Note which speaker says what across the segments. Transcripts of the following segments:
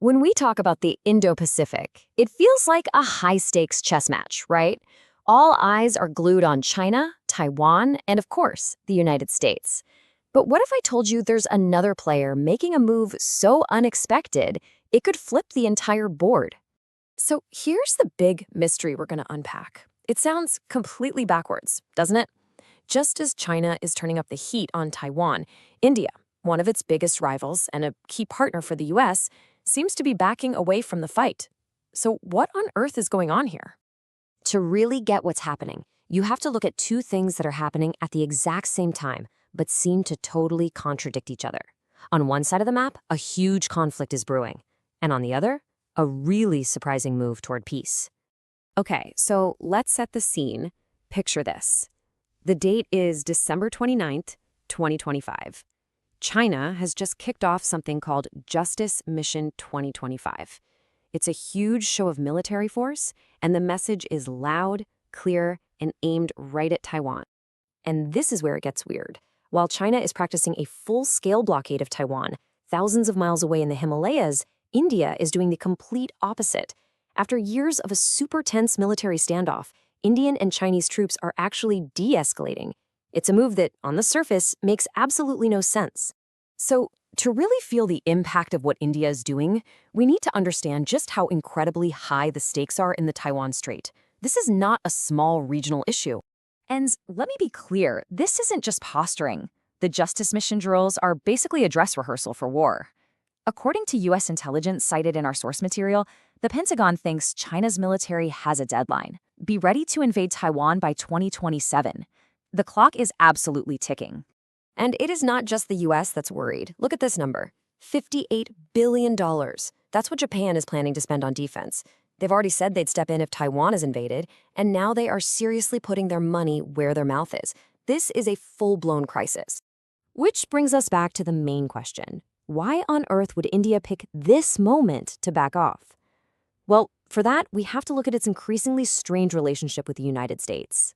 Speaker 1: When we talk about the Indo-Pacific, it feels like a high-stakes chess match, right? All eyes are glued on China, Taiwan, and of course, the United States. But what if I told you there's another player making a move so unexpected, it could flip the entire board? So here's the big mystery we're going to unpack. It sounds completely backwards, doesn't it? Just as China is turning up the heat on Taiwan, India, one of its biggest rivals and a key partner for the US, seems to be backing away from the fight. So what on earth is going on here? To really get what's happening, you have to look at two things that are happening at the exact same time, but seem to totally contradict each other. On one side of the map, a huge conflict is brewing, and on the other, a really surprising move toward peace. Okay, so let's set the scene. Picture this. The date is December 29th, 2025. China has just kicked off something called Justice Mission 2025. It's a huge show of military force, and the message is loud, clear, and aimed right at Taiwan. And this is where it gets weird. While China is practicing a full-scale blockade of Taiwan, thousands of miles away in the Himalayas, India is doing the complete opposite. After years of a super tense military standoff, Indian and Chinese troops are actually de-escalating. It's a move that, on the surface, makes absolutely no sense. So, to really feel the impact of what India is doing, we need to understand just how incredibly high the stakes are in the Taiwan Strait. This is not a small regional issue.
Speaker 2: And let me be clear, this isn't just posturing. The Justice Mission drills are basically a dress rehearsal for war. According to U.S. intelligence cited in our source material, the Pentagon thinks China's military has a deadline. Be ready to invade Taiwan by 2027. The clock is absolutely ticking.
Speaker 1: And it is not just the US that's worried. Look at this number, $58 billion. That's what Japan is planning to spend on defense. They've already said they'd step in if Taiwan is invaded, and now they are seriously putting their money where their mouth is. This is a full-blown crisis. Which brings us back to the main question. Why on earth would India pick this moment to back off? Well, for that, we have to look at its increasingly strained relationship with the United States.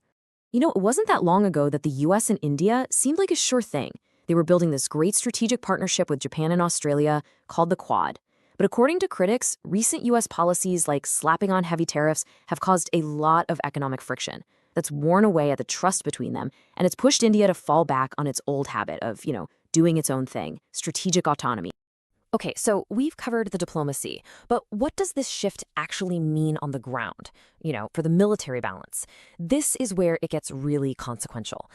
Speaker 1: You know, it wasn't that long ago that the US and India seemed like a sure thing. They were building this great strategic partnership with Japan and Australia called the Quad. But according to critics, recent US policies like slapping on heavy tariffs have caused a lot of economic friction that's worn away at the trust between them, and it's pushed India to fall back on its old habit of, doing its own thing, strategic autonomy. Okay, so we've covered the diplomacy, but what does this shift actually mean on the ground, for the military balance? This is where it gets really consequential.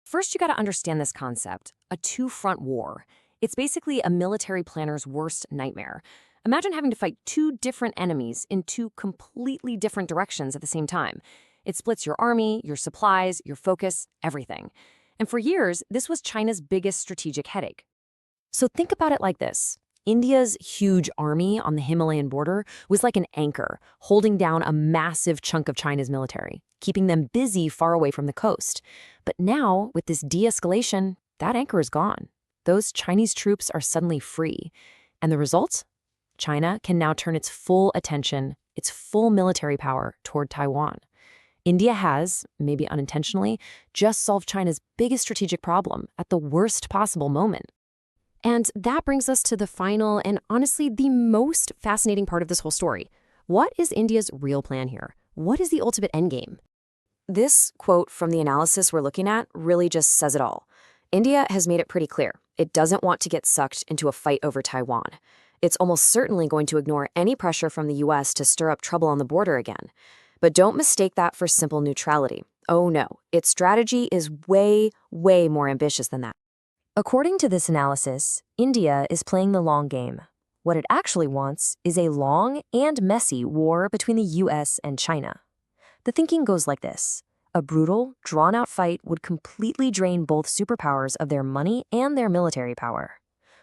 Speaker 1: First, you got to understand this concept, a two-front war. It's basically a military planner's worst nightmare. Imagine having to fight two different enemies in two completely different directions at the same time. It splits your army, your supplies, your focus, everything. And for years, this was China's biggest strategic headache. So think about it like this. India's huge army on the Himalayan border was like an anchor, holding down a massive chunk of China's military, keeping them busy far away from the coast. But now, with this de-escalation, that anchor is gone. Those Chinese troops are suddenly free. And the result? China can now turn its full attention, its full military power toward Taiwan. India has, maybe unintentionally, just solved China's biggest strategic problem at the worst possible moment. And that brings us to the final and honestly the most fascinating part of this whole story. What is India's real plan here? What is the ultimate endgame? This quote from the analysis we're looking at really just says it all. India has made it pretty clear. It doesn't want to get sucked into a fight over Taiwan. It's almost certainly going to ignore any pressure from the US to stir up trouble on the border again. But don't mistake that for simple neutrality. Oh no, its strategy is way, way more ambitious than that. According to this analysis, India is playing the long game. What it actually wants is a long and messy war between the US and China. The thinking goes like this. A brutal, drawn-out fight would completely drain both superpowers of their money and their military power.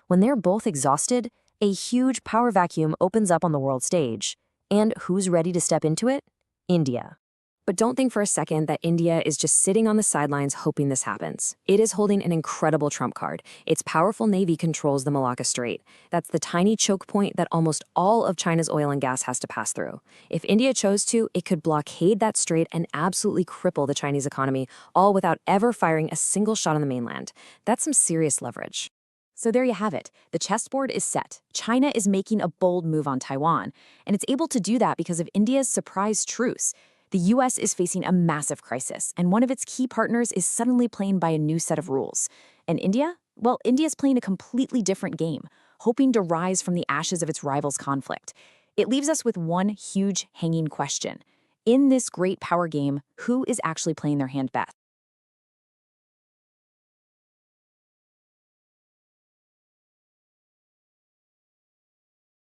Speaker 1: When they're both exhausted, a huge power vacuum opens up on the world stage. And who's ready to step into it? India. But don't think for a second that India is just sitting on the sidelines hoping this happens. It is holding an incredible trump card. Its powerful navy controls the Malacca Strait. That's the tiny choke point that almost all of China's oil and gas has to pass through. If India chose to, it could blockade that strait and absolutely cripple the Chinese economy, all without ever firing a single shot on the mainland. That's some serious leverage.
Speaker 2: So there you have it. The chessboard is set. China is making a bold move on Taiwan, and it's able to do that because of India's surprise truce. The US is facing a massive crisis, and one of its key partners is suddenly playing by a new set of rules. And India? Well, India's playing a completely different game, hoping to rise from the ashes of its rival's conflict. It leaves us with one huge hanging question. In this great power game, who is actually playing their hand best?